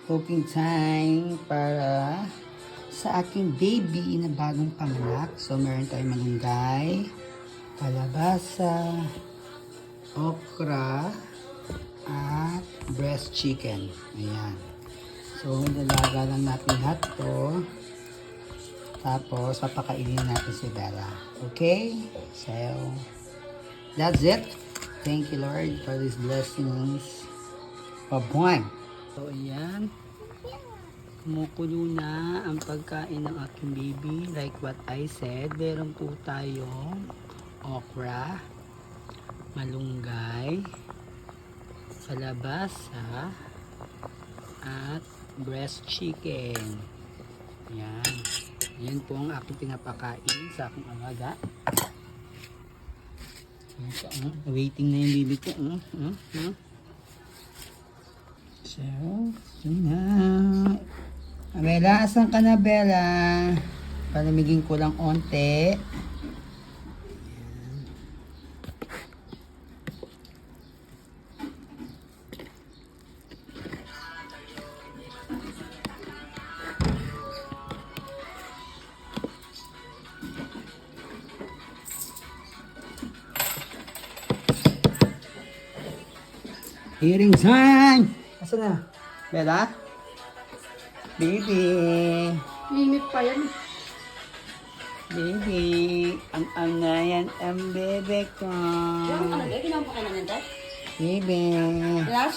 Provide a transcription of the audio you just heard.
cooking time para sa aking baby na bagong panganak. So, meron tayong malunggay, kalabasa, okra, at breast chicken. Ayan. So, nalaga lang natin lahat to. Tapos, papakainin natin si Bella. Okay? So, that's it. Thank you, Lord, for these blessings. Pabuhay! So, ayan. Kumukulo na ang pagkain ng aking baby. Like what I said, meron po tayong okra, malunggay, kalabasa, at breast chicken. Ayan. Ayan po ang aking pinapakain sa aking alaga. So, waiting na yung baby ko. So, yun na. Bella, asan ka na, Bella? Palamigin ko lang onte. Hearing time! Asan na? Bella? Baby! Limit pa yan. Baby! Ang na yan ang bebe ko. Yung ano, ginawa mo ka na nandun? Baby! Last